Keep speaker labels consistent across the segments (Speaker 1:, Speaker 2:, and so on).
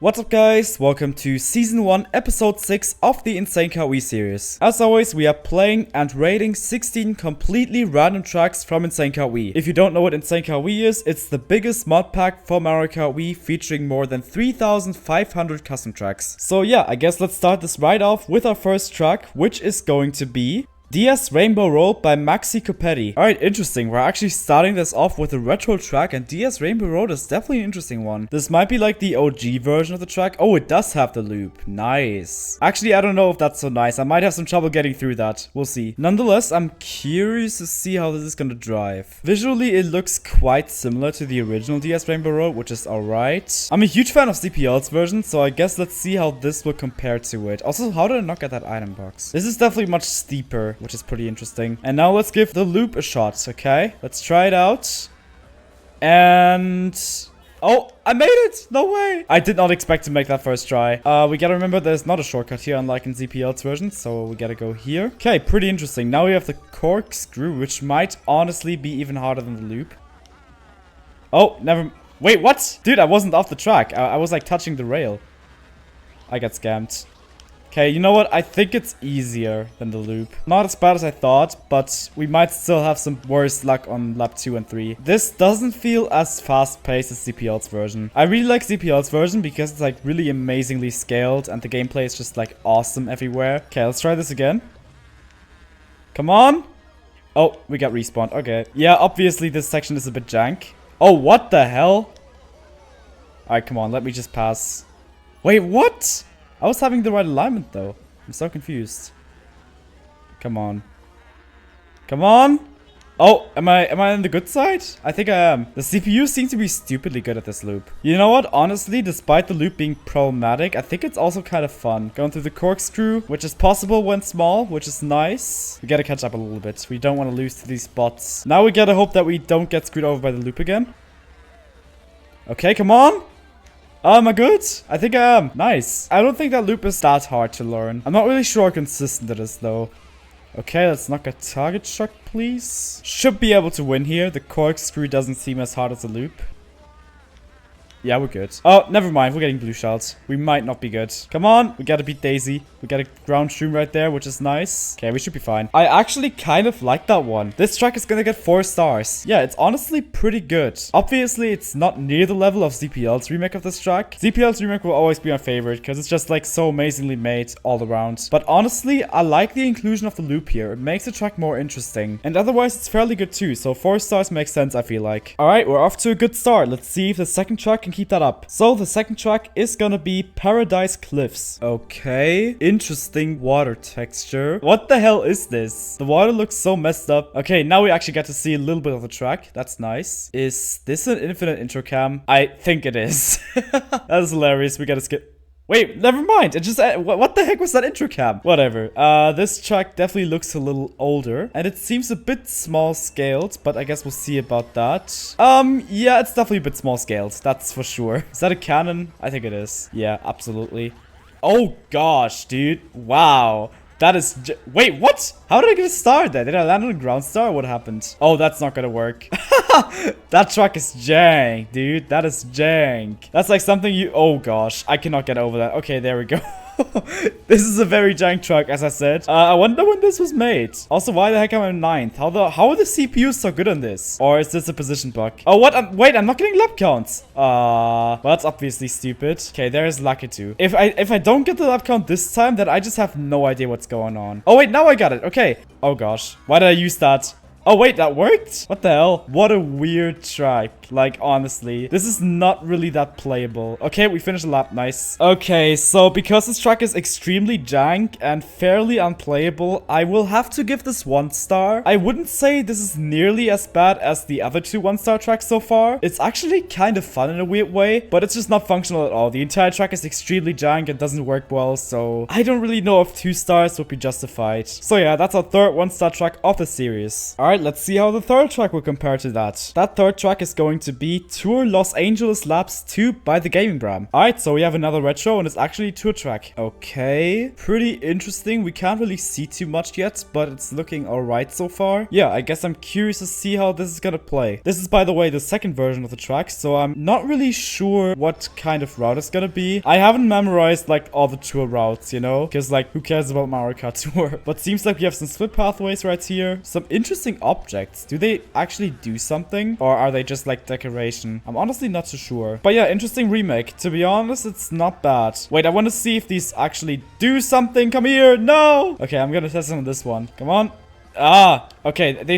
Speaker 1: What's up guys, welcome to Season 1 Episode 6 of the MKWii series. As always, we are playing and rating 16 completely random tracks from MKWii. If you don't know what MKWii is, it's the biggest mod pack for MKWii featuring more than 3,500 custom tracks. So yeah, I guess let's start this right off with our first track, which is going to be DS Rainbow Road by maczkopeti. Alright, interesting. We're actually starting this off with a retro track, and DS Rainbow Road is definitely an interesting one. This might be like the OG version of the track. Oh, it does have the loop. Nice. Actually, I don't know if that's so nice. I might have some trouble getting through that. We'll see. Nonetheless, I'm curious to see how this is gonna drive. Visually, it looks quite similar to the original DS Rainbow Road, which is alright. I'm a huge fan of CPL's version, so I guess let's see how this will compare to it. Also, how did I not get that item box? This is definitely much steeper, which is pretty interesting. And now let's give the loop a shot, okay? Let's try it out. And oh, I made it! No way! I did not expect to make that first try. We gotta remember there's not a shortcut here, unlike in ZPL's version, so we gotta go here. Okay, pretty interesting. Now we have the corkscrew, which might honestly be even harder than the loop. Oh, never. Wait, what? Dude, I wasn't off the track. I was like touching the rail. I got scammed. Okay, you know what? I think it's easier than the loop. Not as bad as I thought, but we might still have some worse luck on lap 2 and 3. This doesn't feel as fast-paced as ZPL's version. I really like ZPL's version because it's like really amazingly scaled and the gameplay is just like awesome everywhere. Okay, let's try this again. Come on! Oh, we got respawned. Okay. Yeah, obviously this section is a bit jank. Oh, what the hell? Alright, come on. Let me just pass. Wait, what? I was having the right alignment though. I'm so confused. Come on. Come on. Oh, am I on the good side? I think I am. The CPU seems to be stupidly good at this loop. You know what? Honestly, despite the loop being problematic, I think it's also kind of fun. Going through the corkscrew, which is possible when small, which is nice. We gotta catch up a little bit. We don't want to lose to these spots. Now we gotta hope that we don't get screwed over by the loop again. Okay, come on. Am I good? I think I am. Nice. I don't think that loop is that hard to learn. I'm not really sure how consistent it is though. Okay, let's knock a target shot, please. Should be able to win here. The corkscrew doesn't seem as hard as the loop. Yeah, we're good. Oh, never mind. We're getting blue shells. We might not be good. Come on. We gotta beat Daisy. We got a ground shroom right there, which is nice. Okay, we should be fine. I actually kind of like that one. This track is gonna get 4 stars. Yeah, it's honestly pretty good. Obviously, it's not near the level of ZPL's remake of this track. ZPL's remake will always be my favorite because it's just like so amazingly made all around. But honestly, I like the inclusion of the loop here. It makes the track more interesting. And otherwise, it's fairly good too. So 4 stars makes sense, I feel like. All right, we're off to a good start. Let's see if the second track can keep that up. So the second track is gonna be Paradise Cliffs. Okay, interesting water texture. What the hell is this? The water looks so messed up. Okay, now we actually get to see a little bit of the track. That's nice. Is this an infinite intro cam? I think it is. That is hilarious. We gotta skip. Wait, never mind. It just what the heck was that intro cam? Whatever. This track definitely looks a little older, and it seems a bit small scaled, but I guess we'll see about that. Yeah, it's definitely a bit small scaled. That's for sure. Is that a cannon? I think it is. Yeah, absolutely. Oh gosh, dude. Wow. That is wait, what? How did I get a star there? Did I land on a ground star or what happened? Oh, that's not gonna work. That track is jank, dude. That is jank. That's like something you... Oh, gosh. I cannot get over that. Okay, there we go. This is a very jank track, as I said. I wonder when this was made. Also, why the heck am I in 9th? How are the CPUs so good on this? Or is this a position bug? Oh, what? Wait, I'm not getting lap counts. Well, that's obviously stupid. Okay, there's lucky too. If I don't get the lap count this time, then I just have no idea what's going on. Oh, wait, now I got it. Okay. Oh, gosh. Why did I use that? Oh, wait, that worked? What the hell? What a weird track. Like, honestly. This is not really that playable. Okay, we finished the lap. Nice. Okay, so because this track is extremely jank and fairly unplayable, I will have to give this 1 star. I wouldn't say this is nearly as bad as the other 2 1-star tracks so far. It's actually kind of fun in a weird way, but it's just not functional at all. The entire track is extremely jank and doesn't work well, so I don't really know if 2 stars would be justified. So yeah, that's our third 1-star track of the series. Alright, let's see how the third track will compare to that. That third track is going to be Tour Los Angeles Labs 2 by TheGamingBram. Alright, so we have another retro and it's actually a tour track. Okay, pretty interesting. We can't really see too much yet, but it's looking alright so far. Yeah, I guess I'm curious to see how this is gonna play. This is, by the way, the second version of the track, so I'm not really sure what kind of route it's gonna be. I haven't memorized like all the tour routes, you know, because like who cares about Mario Kart Tour? But seems like we have some split pathways right here. Some interesting objects. Do they actually do something, or are they just like decoration? I'm honestly not too sure. But yeah, interesting remake. To be honest, it's not bad. Wait, I want to see if these actually do something. Come here. No. Okay, I'm gonna test on this one. Come on. Ah, okay, they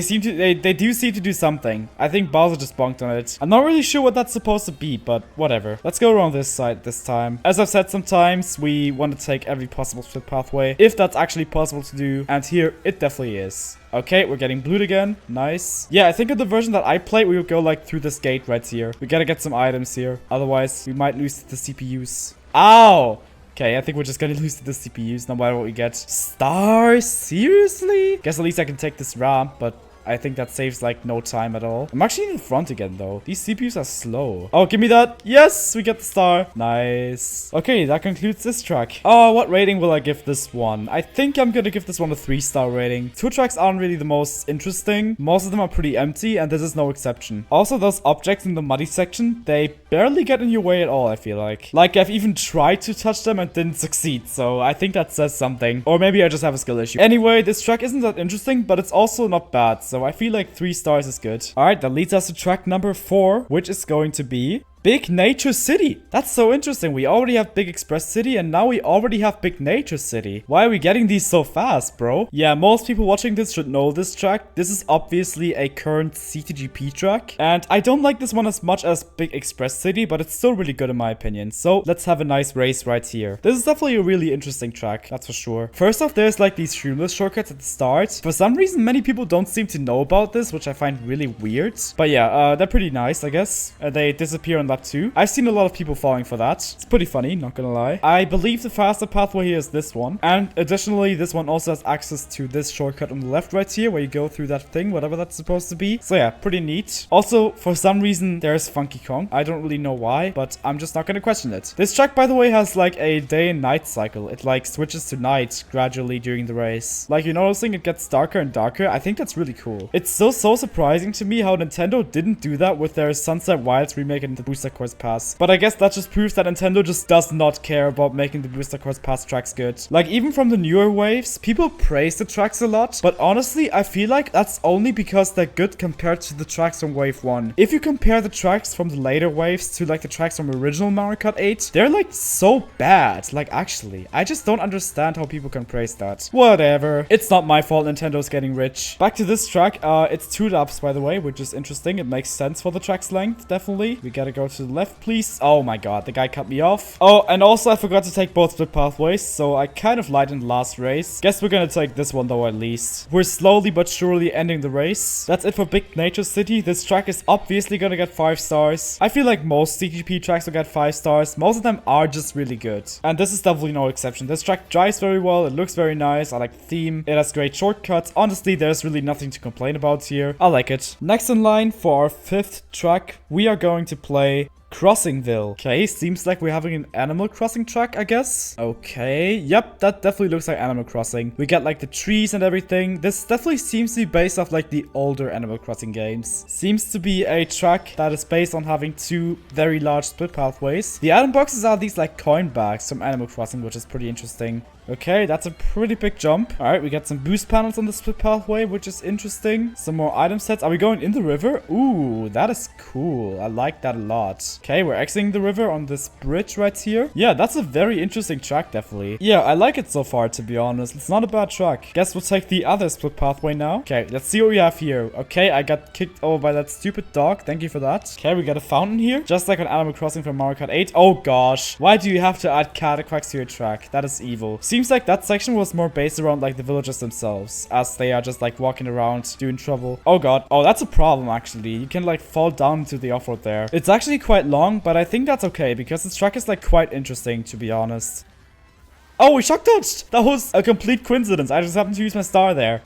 Speaker 1: do seem to do something. I think Bowser just bonked on it. I'm not really sure what that's supposed to be, but whatever. Let's go around this side this time. As I've said sometimes, we want to take every possible split pathway, if that's actually possible to do, and here it definitely is. Okay, we're getting blued again. Nice. Yeah, I think in the version that I played, we would go like through this gate right here. We gotta get some items here, otherwise we might lose the CPUs. Ow! Okay, I think we're just gonna lose to the CPUs no matter what we get. Stars? Seriously? Guess at least I can take this ramp, but I think that saves like no time at all. I'm actually in the front again though. These CPUs are slow. Oh, give me that. Yes, we get the star. Nice. Okay, that concludes this track. Oh, what rating will I give this one? I think I'm gonna give this one a 3-star rating. Tour tracks aren't really the most interesting. Most of them are pretty empty, and this is no exception. Also, those objects in the muddy section, they barely get in your way at all, I feel like. Like, I've even tried to touch them and didn't succeed, so I think that says something. Or maybe I just have a skill issue. Anyway, this track isn't that interesting, but it's also not bad. So I feel like 3 stars is good. Alright, that leads us to track number 4, which is going to be Big Nature City. That's so interesting. We already have Big Express City and now we already have Big Nature City. Why are we getting these so fast, bro? Yeah, most people watching this should know this track. This is obviously a current CTGP track. And I don't like this one as much as Big Express City, but it's still really good in my opinion. So let's have a nice race right here. This is definitely a really interesting track, that's for sure. First off, there's like these Hyrule shortcuts at the start. For some reason, many people don't seem to know about this, which I find really weird. But yeah, they're pretty nice, I guess. They disappear on that too. I've seen a lot of people falling for that. It's pretty funny, not gonna lie. I believe the faster pathway here is this one. And additionally, this one also has access to this shortcut on the left right here, where you go through that thing, whatever that's supposed to be. So yeah, pretty neat. Also, for some reason, there's Funky Kong. I don't really know why, but I'm just not gonna question it. This track, by the way, has like a day and night cycle. It like switches to night gradually during the race. Like, you're noticing it gets darker and darker. I think that's really cool. It's so surprising to me how Nintendo didn't do that with their Sunset Wilds remake and the Booster Course Pass. But I guess that just proves that Nintendo just does not care about making the Booster Course Pass tracks good. Like, even from the newer waves, people praise the tracks a lot, but honestly, I feel like that's only because they're good compared to the tracks from Wave 1. If you compare the tracks from the later waves to like the tracks from original Mario Kart 8, they're like so bad. Like, actually, I just don't understand how people can praise that. Whatever. It's not my fault Nintendo's getting rich. Back to this track. It's 2 laps, by the way, which is interesting. It makes sense for the track's length, definitely. We gotta go to the left, please. Oh my god, the guy cut me off. Oh, and also I forgot to take both split pathways, so I kind of lied in the last race. Guess we're gonna take this one though, at least. We're slowly but surely ending the race. That's it for Big Nature City. This track is obviously gonna get 5 stars. I feel like most CGP tracks will get 5 stars. Most of them are just really good. And this is definitely no exception. This track drives very well. It looks very nice. I like the theme. It has great shortcuts. Honestly, there's really nothing to complain about here. I like it. Next in line for our 5th track, we are going to play Crossingville. Okay, seems like we're having an Animal Crossing track, I guess. Okay, yep, that definitely looks like Animal Crossing. We get like the trees and everything. This definitely seems to be based off like the older Animal Crossing games. Seems to be a track that is based on having 2 very large split pathways. The item boxes are these like coin bags from Animal Crossing, which is pretty interesting. Okay, that's a pretty big jump. All right, we got some boost panels on the split pathway, which is interesting. Some more item sets. Are we going in the river? Ooh, that is cool. I like that a lot. Okay, we're exiting the river on this bridge right here. Yeah, that's a very interesting track, definitely. Yeah, I like it so far, to be honest. It's not a bad track. Guess we'll take the other split pathway now. Okay, let's see what we have here. Okay, I got kicked over by that stupid dog. Thank you for that. Okay, we got a fountain here, just like on Animal Crossing from Mario Kart 8. Oh gosh, why do you have to add cataquacks to your track? That is evil. Seems like that section was more based around like the villagers themselves, as they are just like walking around doing trouble. Oh god. Oh, that's a problem actually. You can like fall down into the off-road there. It's actually quite long, but I think that's okay because this track is like quite interesting, to be honest. Oh, we shock dodged! That was a complete coincidence. I just happened to use my star there.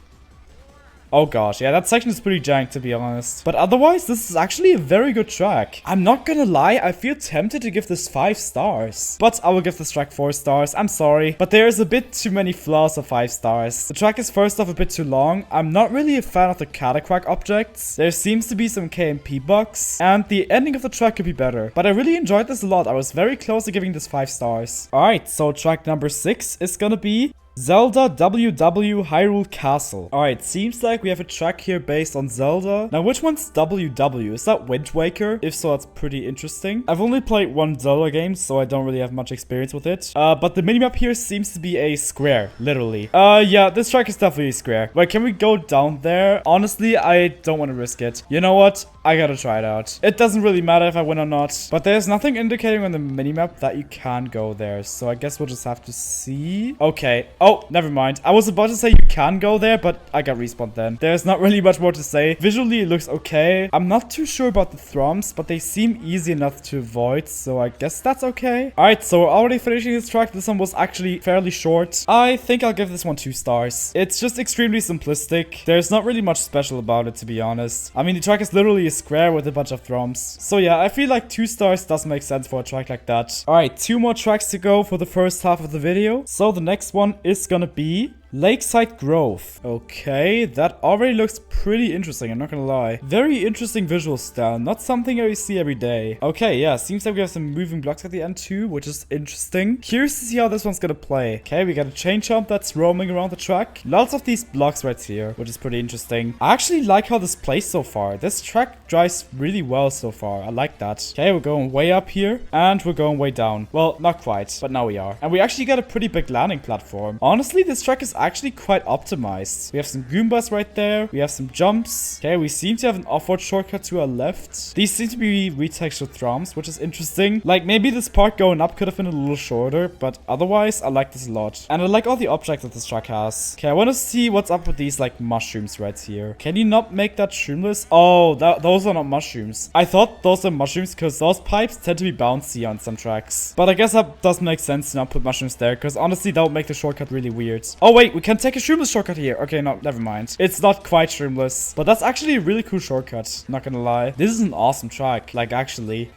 Speaker 1: Oh gosh, yeah, that section is pretty jank to be honest. But otherwise, this is actually a very good track. I'm not gonna lie, I feel tempted to give this 5 stars. But I will give this track 4 stars. I'm sorry, but there is a bit too many flaws of 5 stars. The track is first off a bit too long. I'm not really a fan of the cataquack objects. There seems to be some KMP bugs, and the ending of the track could be better. But I really enjoyed this a lot. I was very close to giving this 5 stars. Alright, so track number 6 is gonna be Zelda WW Hyrule Castle. Alright, seems like we have a track here based on Zelda. Now, which one's WW? Is that Wind Waker? If so, that's pretty interesting. I've only played one Zelda game, so I don't really have much experience with it. But the minimap here seems to be a square, literally. Yeah, this track is definitely a square. Wait, can we go down there? Honestly, I don't want to risk it. You know what? I gotta try it out. It doesn't really matter if I win or not, but there's nothing indicating on the minimap that you can go there, so I guess we'll just have to see. Okay. Oh, never mind. I was about to say you can go there, but I got respawned then. There's not really much more to say. Visually, it looks okay. I'm not too sure about the thrums, but they seem easy enough to avoid, so I guess that's okay. Alright, so we're already finishing this track. This one was actually fairly short. I think I'll give this one 2 stars. It's just extremely simplistic. There's not really much special about it, to be honest. I mean, the track is literally a square with a bunch of thrums. So yeah, I feel like 2 stars does make sense for a track like that. Alright, 2 more tracks to go for the first half of the video. So the next one is gonna be Lakeside Grove. Okay, that already looks pretty interesting, I'm not gonna lie. Very interesting visual style, not something I see every day. Okay, yeah, seems like we have some moving blocks at the end too, which is interesting. Curious to see how this one's gonna play. Okay, we got a chain jump that's roaming around the track. Lots of these blocks right here, which is pretty interesting. I actually like how this plays so far. This track drives really well so far. I like that. Okay, we're going way up here, and we're going way down. Well, not quite, but now we are. And we actually got a pretty big landing platform. Honestly, this track is actually quite optimized. We have some Goombas right there. We have some jumps. Okay, we seem to have an off-road shortcut to our left. These seem to be retextured thrums, which is interesting. Like, maybe this part going up could have been a little shorter, but otherwise, I like this a lot. And I like all the objects that this track has. Okay, I want to see what's up with these, like, mushrooms right here. Can you not make that shroomless? Oh, those are not mushrooms. I thought those are mushrooms because those pipes tend to be bouncy on some tracks. But I guess that doesn't make sense to not put mushrooms there, because honestly, that would make the shortcut really weird. Oh, wait, we can take a shroomless shortcut here. Okay, no, never mind. It's not quite shroomless, but that's actually a really cool shortcut. Not gonna lie. This is an awesome track, like, actually.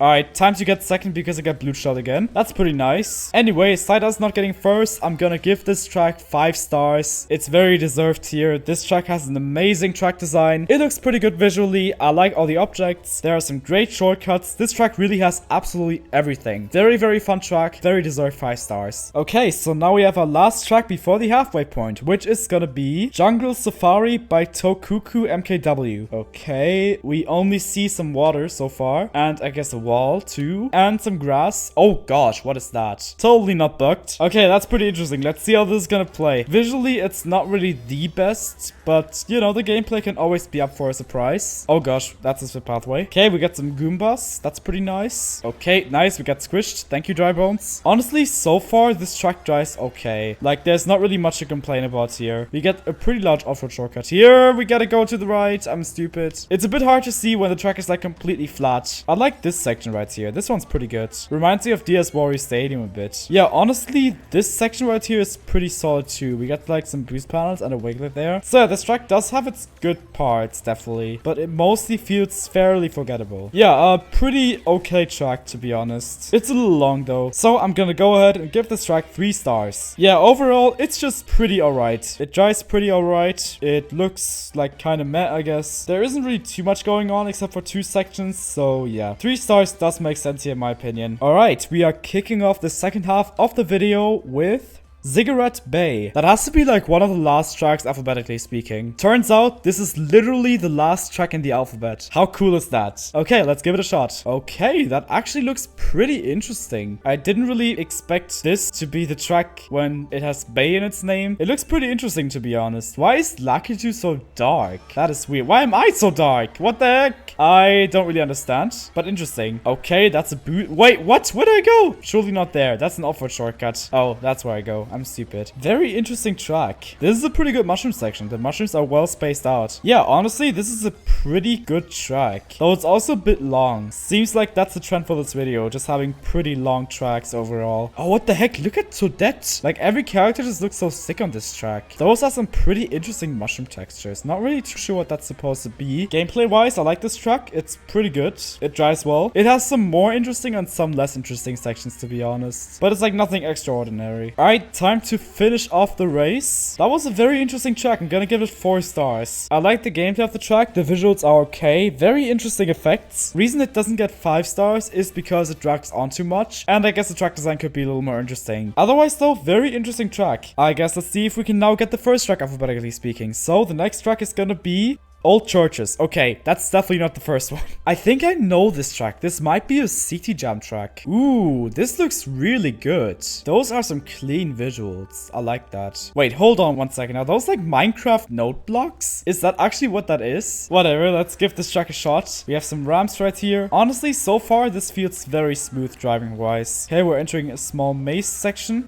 Speaker 1: Alright, time to get second because I got blue shell again. That's pretty nice. Anyway, Slider's not getting first. I'm gonna give this track 5 stars. It's very deserved here. This track has an amazing track design. It looks pretty good visually. I like all the objects. There are some great shortcuts. This track really has absolutely everything. Very, very fun track. Very deserved 5 stars. Okay, so now we have our last track before the halfway point, which is gonna be Jungle Safari by TokukuMKW. Okay, we only see some water so far, and I guess a wall too, and some grass. Oh gosh, what is that? Totally not bugged. Okay, that's pretty interesting. Let's see how this is gonna play. Visually, it's not really the best, but you know, the gameplay can always be up for a surprise. Oh gosh, that's the pathway. Okay, we got some Goombas. That's pretty nice. Okay, nice. We got squished. Thank you, Dry Bones. Honestly, so far, this track drives okay. Like, there's not really much to complain about here. We get a pretty large off-road shortcut here. We gotta go to the right. I'm stupid. It's a bit hard to see when the track is like completely flat. I like this section right here. This one's pretty good. Reminds me of DS Warrior Stadium a bit. Yeah, honestly, this section right here is pretty solid too. We got like some boost panels and a wiggler there. So yeah, this track does have its good parts, definitely, but it mostly feels fairly forgettable. Yeah, a pretty okay track, to be honest. It's a little long though, so I'm gonna go ahead and give this track 3 stars. Yeah, overall, it's just pretty alright. It drives pretty alright. It looks like kind of meh, I guess. There isn't really too much going on except for 2 sections, so yeah. 3 stars does make sense here in my opinion. Alright, we are kicking off the second half of the video with Ziggurat Bay. That has to be like one of the last tracks alphabetically speaking. Turns out this is literally the last track in the alphabet. How cool is that? Okay, let's give it a shot. Okay, that actually looks pretty interesting. I didn't really expect this to be the track when it has Bay in its name. It looks pretty interesting, to be honest. Why is Lakitu so dark? That is weird. Why am I so dark? What the heck? I don't really understand, but interesting. Okay, that's a boot. Wait, what? Where did I go? Surely not there. That's an off-road shortcut. Oh, that's where I go. I'm stupid. Very interesting track. This is a pretty good mushroom section. The mushrooms are well spaced out. Yeah, honestly, this is a pretty good track. Though it's also a bit long. Seems like that's the trend for this video, just having pretty long tracks overall. Oh, what the heck? Look at Toadette. Like, every character just looks so sick on this track. Those are some pretty interesting mushroom textures. Not really too sure what that's supposed to be. Gameplay-wise, I like this track. It's pretty good. It drives well. It has some more interesting and some less interesting sections, to be honest. But it's like nothing extraordinary. Alright, time to finish off the race. That was a very interesting track. I'm gonna give it 4 stars. I like the gameplay of the track. The visuals are okay. Very interesting effects. Reason it doesn't get 5 stars is because it drags on too much. And I guess the track design could be a little more interesting. Otherwise though, very interesting track. I guess let's see if we can now get the first track alphabetically speaking. So the next track is gonna be Old Churches. Okay, that's definitely not the first one. I think I know this track. This might be a City Jam track. Ooh, this looks really good. Those are some clean visuals. I like that. Wait, hold on one second. Are those like Minecraft note blocks? Is that actually what that is? Whatever, let's give this track a shot. We have some ramps right here. Honestly, so far, this feels very smooth driving-wise. Okay, we're entering a small maze section.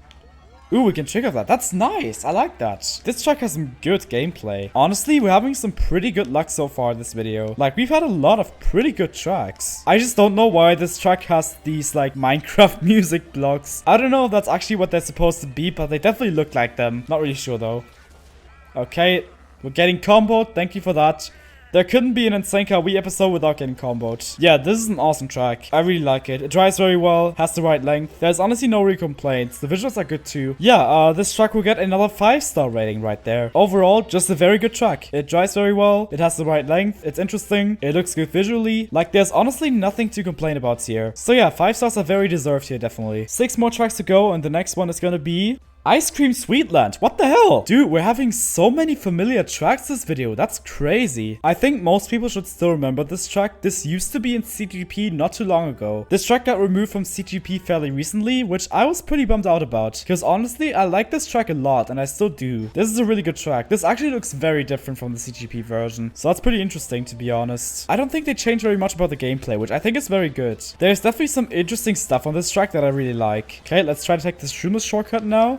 Speaker 1: Ooh, we can trigger that. That's nice. I like that. This track has some good gameplay. Honestly, we're having some pretty good luck so far in this video. Like, we've had a lot of pretty good tracks. I just don't know why this track has these, like, Minecraft music blocks. I don't know if that's actually what they're supposed to be, but they definitely look like them. Not really sure, though. Okay, we're getting comboed. Thank you for that. There couldn't be an InsaneKWii episode without getting comboed. Yeah, this is an awesome track. I really like it. It drives very well, has the right length. There's honestly no real complaints. The visuals are good too. Yeah, this track will get another 5-star rating right there. Overall, just a very good track. It drives very well. It has the right length. It's interesting. It looks good visually. Like, there's honestly nothing to complain about here. So yeah, 5 stars are very deserved here, definitely. 6 more tracks to go, and the next one is gonna be Icecream Sweetland. What the hell? Dude, we're having so many familiar tracks this video. That's crazy. I think most people should still remember this track. This used to be in CGP not too long ago. This track got removed from CGP fairly recently, which I was pretty bummed out about. Because honestly, I like this track a lot, and I still do. This is a really good track. This actually looks very different from the CGP version. So that's pretty interesting, to be honest. I don't think they changed very much about the gameplay, which I think is very good. There's definitely some interesting stuff on this track that I really like. Okay, let's try to take this Shroomus shortcut now.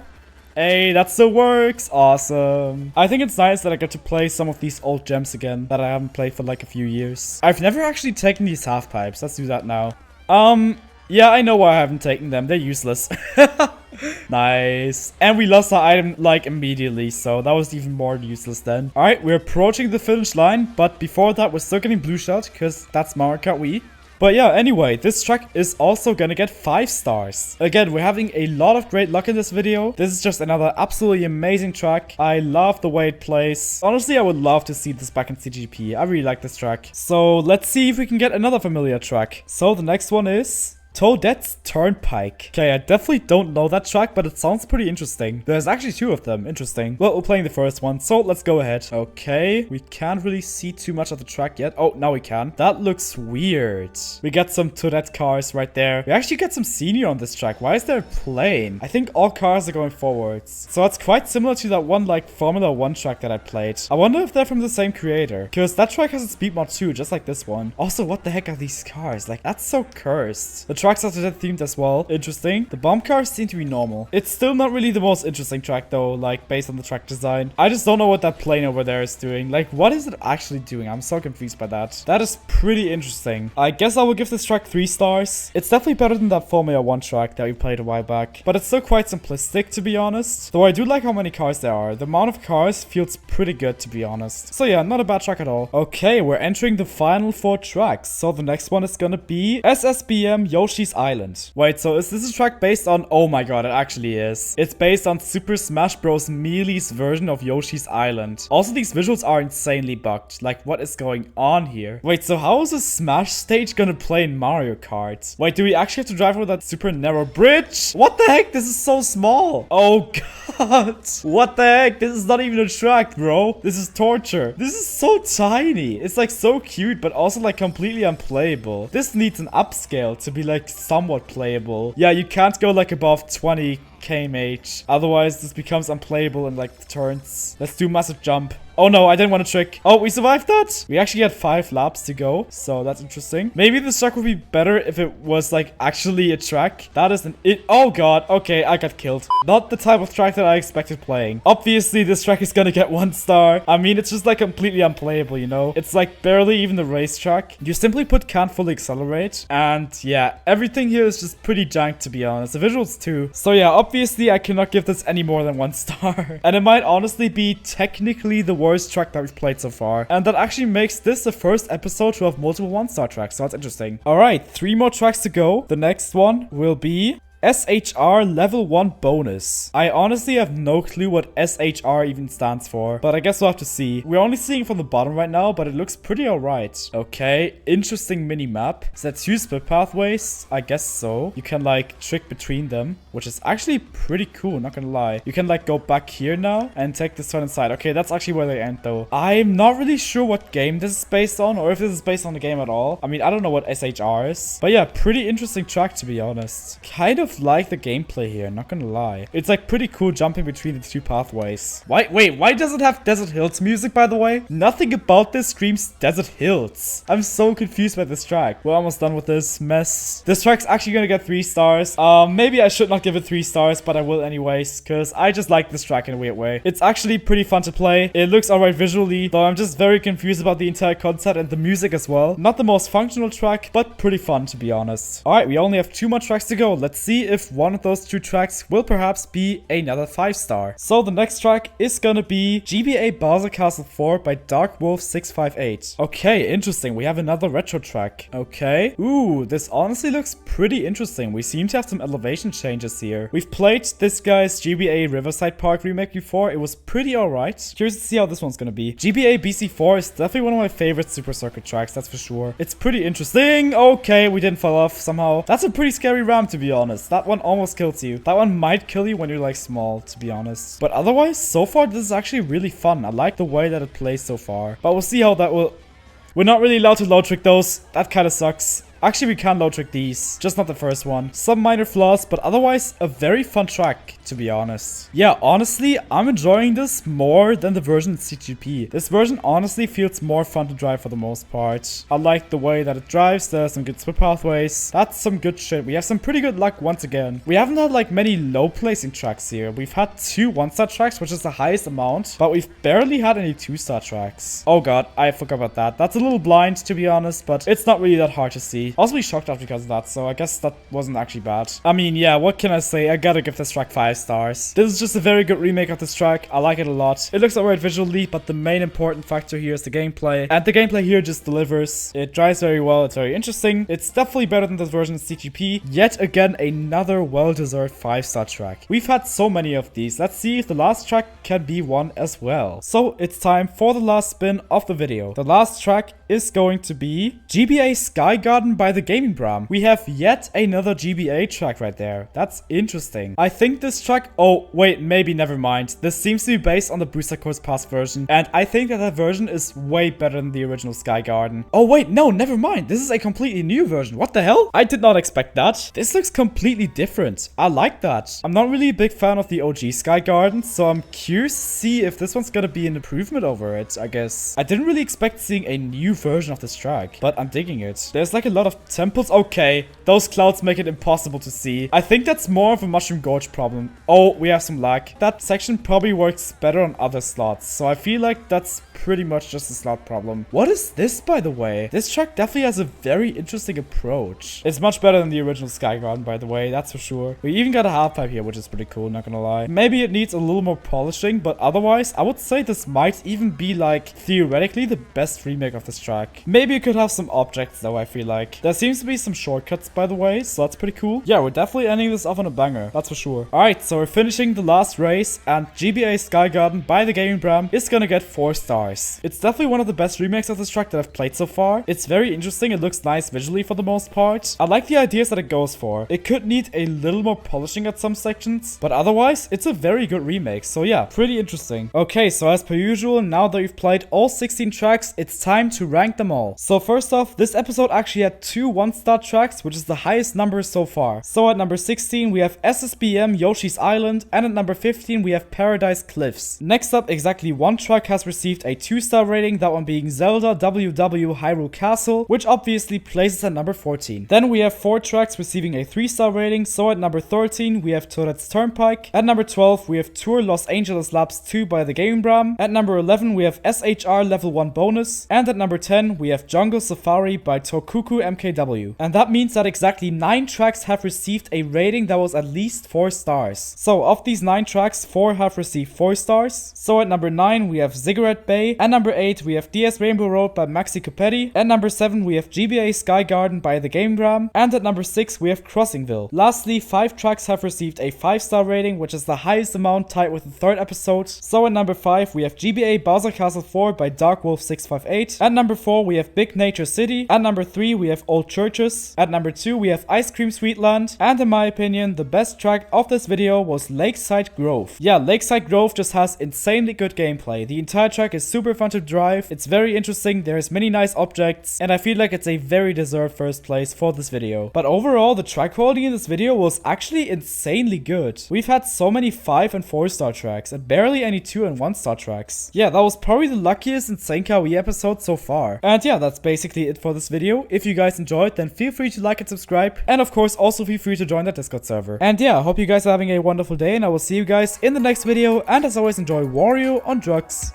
Speaker 1: Hey, that still works. Awesome. I think it's nice that I get to play some of these old gems again that I haven't played for like a few years. I've never actually taken these half pipes. Let's do that now. Yeah, I know why I haven't taken them. They're useless. Nice. And we lost our item like immediately, so that was even more useless then. Alright, we're approaching the finish line, but before that, we're still getting blue shot because that's MKWii. But yeah, anyway, this track is also gonna get 5 stars. Again, we're having a lot of great luck in this video. This is just another absolutely amazing track. I love the way it plays. Honestly, I would love to see this back in CGP. I really like this track. So let's see if we can get another familiar track. So the next one is Toadette's Turnpike. Okay, I definitely don't know that track, but it sounds pretty interesting. There's actually 2 of them. Interesting. Well, we're playing the first one, so let's go ahead. Okay, we can't really see too much of the track yet. Oh, now we can. That looks weird. We get some Toadette cars right there. We actually get some scenery on this track. Why is there a plane? I think all cars are going forwards. So it's quite similar to that one, like, Formula 1 track that I played. I wonder if they're from the same creator. Because that track has a speed mod too, just like this one. Also, what the heck are these cars? Like, that's so cursed. The tracks are Toadette themed as well. Interesting. The bomb cars seem to be normal. It's still not really the most interesting track though, like based on the track design. I just don't know what that plane over there is doing. Like, what is it actually doing? I'm so confused by that. That is pretty interesting. I guess I will give this track 3 stars. It's definitely better than that Formula 1 track that we played a while back, but it's still quite simplistic, to be honest. Though I do like how many cars there are. The amount of cars feels pretty good, to be honest. So yeah, not a bad track at all. Okay, we're entering the final 4 tracks. So the next one is gonna be SSBM Yoshi's Island. Wait, so is this a track based on... Oh my god, it actually is. It's based on Super Smash Bros. Meelee's version of Yoshi's Island. Also, these visuals are insanely bugged. Like, what is going on here? Wait, so how is a Smash stage gonna play in Mario Kart? Wait, do we actually have to drive over that super narrow bridge? What the heck? This is so small. Oh god. What the heck? This is not even a track, bro. This is torture. This is so tiny. It's like so cute, but also like completely unplayable. This needs an upscale to be like somewhat playable. Yeah, you can't go like above 20 km/h. Otherwise, this becomes unplayable in like the turns. Let's do massive jump. Oh no, I didn't want to trick. Oh, we survived that? We actually had 5 laps to go, so that's interesting. Maybe this track would be better if it was like actually a track. That is oh god, okay, I got killed. Not the type of track that I expected playing. Obviously, this track is gonna get 1 star. I mean, it's just like completely unplayable, you know? It's like barely even the racetrack. You simply put can't fully accelerate. And yeah, everything here is just pretty jank, to be honest. The visuals too. So yeah, obviously I cannot give this any more than 1 star. And it might honestly be technically the worst track that we've played so far. And that actually makes this the first episode to have multiple 1-star tracks, so that's interesting. Alright, 3 more tracks to go. The next one will be SHR Level 1 bonus. I honestly have no clue what SHR even stands for, but I guess we'll have to see. We're only seeing from the bottom right now, but it looks pretty alright. Okay, interesting mini map. Is that 2 split pathways? I guess so. You can like trick between them, which is actually pretty cool, not gonna lie. You can like go back here now and take this turn inside. Okay, that's actually where they end though. I'm not really sure what game this is based on, or if this is based on the game at all. I mean, I don't know what SHR is, but yeah, pretty interesting track, to be honest. Kind of like the gameplay here, not gonna lie. It's like pretty cool jumping between the 2 pathways. Wait, why does it have Desert Hills music, by the way? Nothing about this screams Desert Hills. I'm so confused by this track. We're almost done with this mess. This track's actually gonna get 3 stars. Maybe I should not give it 3 stars, but I will anyways, because I just like this track in a weird way. It's actually pretty fun to play. It looks alright visually, though I'm just very confused about the entire concept and the music as well. Not the most functional track, but pretty fun, to be honest. Alright, we only have 2 more tracks to go. Let's see if one of those 2 tracks will perhaps be another 5-star. So the next track is gonna be GBA Bowser Castle 4 by Dark Wolf 658. Okay, interesting. We have another retro track. Okay. Ooh, this honestly looks pretty interesting. We seem to have some elevation changes here. We've played this guy's GBA Riverside Park remake before. It was pretty alright. Curious to see how this one's gonna be. GBA BC4 is definitely one of my favorite Super Circuit tracks, that's for sure. It's pretty interesting. Okay, we didn't fall off somehow. That's a pretty scary ramp, to be honest. That one almost kills you. That one might kill you when you're like small, to be honest. But otherwise, so far, this is actually really fun. I like the way that it plays so far. But we'll see how that will... We're not really allowed to low trick those. That kind of sucks. Actually, we can low trick these, just not the first one. Some minor flaws, but otherwise a very fun track, to be honest. Yeah, honestly, I'm enjoying this more than the version in CGP. This version honestly feels more fun to drive for the most part. I like the way that it drives. There's some good split pathways. That's some good shit. We have some pretty good luck once again. We haven't had like many low placing tracks here. We've had 2 1-star tracks, which is the highest amount, but we've barely had any 2-star tracks. Oh god, I forgot about that. That's a little blind, to be honest, but it's not really that hard to see. Also, we shocked out because of that, so I guess that wasn't actually bad. I mean, yeah, what can I say? I gotta give this track 5 stars. This is just a very good remake of this track. I like it a lot. It looks alright visually, but the main important factor here is the gameplay. And the gameplay here just delivers. It drives very well. It's very interesting. It's definitely better than this version of CGP. Yet again, another well-deserved 5-star track. We've had so many of these. Let's see if the last track can be one as well. So it's time for the last spin of the video. The last track is going to be GBA Sky Garden by TheGamingBram. We have yet another GBA track right there. That's interesting. I think this track... Oh, wait, maybe never mind. This seems to be based on the Booster Course Pass version, and I think that that version is way better than the original Sky Garden. Oh, wait, no, never mind. This is a completely new version. What the hell? I did not expect that. This looks completely different. I like that. I'm not really a big fan of the OG Sky Garden, so I'm curious to see if this one's gonna be an improvement over it, I guess. I didn't really expect seeing a new version of this track, but I'm digging it. There's like a lot of temples. Okay, those clouds make it impossible to see. I think that's more of a Mushroom Gorge problem. Oh, we have some lag. That section probably works better on other slots, so I feel like that's pretty much just a slot problem. What is this, by the way? This track definitely has a very interesting approach. It's much better than the original Sky Garden, by the way, that's for sure. We even got a half pipe here, which is pretty cool, not gonna lie. Maybe it needs a little more polishing, but otherwise, I would say this might even be like theoretically the best remake of this track. Maybe it could have some objects though, I feel like. There seems to be some shortcuts, by the way, so that's pretty cool. Yeah, we're definitely ending this off on a banger, that's for sure. Alright, so we're finishing the last race, and GBA Sky Garden by TheGamingBram is gonna get 4 stars. It's definitely one of the best remakes of this track that I've played so far. It's very interesting, it looks nice visually for the most part. I like the ideas that it goes for. It could need a little more polishing at some sections, but otherwise, it's a very good remake, so yeah, pretty interesting. Okay, so as per usual, now that we've played all 16 tracks, it's time to rank them all. So first off, this episode actually had 2 1-star tracks, which is the highest number so far. So at number 16 we have SSBM Yoshi's Island, and at number 15 we have Paradise Cliffs. Next up, exactly 1 track has received a 2-star rating, that one being Zelda WW Hyrule Castle, which obviously places at number 14. Then we have 4 tracks receiving a 3-star rating, so at number 13 we have Toadette's Turnpike, at number 12 we have Tour Los Angeles Labs 2 by TheGamingBram, at number 11 we have SHR Level 1 bonus, and at number 10 we have Jungle Safari by TokukuMKW. And that means that exactly 9 tracks have received a rating that was at least 4 stars. So of these 9 tracks, 4 have received 4 stars. So at number 9 we have Ziggurat Bay, at number 8 we have DS Rainbow Road by maczkopeti, at number 7 we have GBA Sky Garden by TheGamingBram, and at number 6 we have Crossingville. Lastly, 5 tracks have received a 5-star rating, which is the highest amount, tied with the 3rd episode. So at number 5 we have GBA Bowser Castle 4 by DarkWolf658, at number 4 we have Big Nature City, at number 3 we have Old Churches, at number 2 we have Icecream Sweetland, and in my opinion the best track of this video was Lakeside Grove. Yeah, Lakeside Grove just has insanely good gameplay. The entire track is super fun to drive, it's very interesting, there's many nice objects, and I feel like it's a very deserved first place for this video. But overall, the track quality in this video was actually insanely good. We've had so many 5 and 4-star tracks, and barely any 2 and 1-star tracks. Yeah, that was probably the luckiest MKWii episode so far. And yeah, that's basically it for this video. If you guys enjoyed, then feel free to like and subscribe, and of course also feel free to join that Discord server. And yeah, I hope you guys are having a wonderful day, and I will see you guys in the next video, and as always, enjoy Wario on drugs.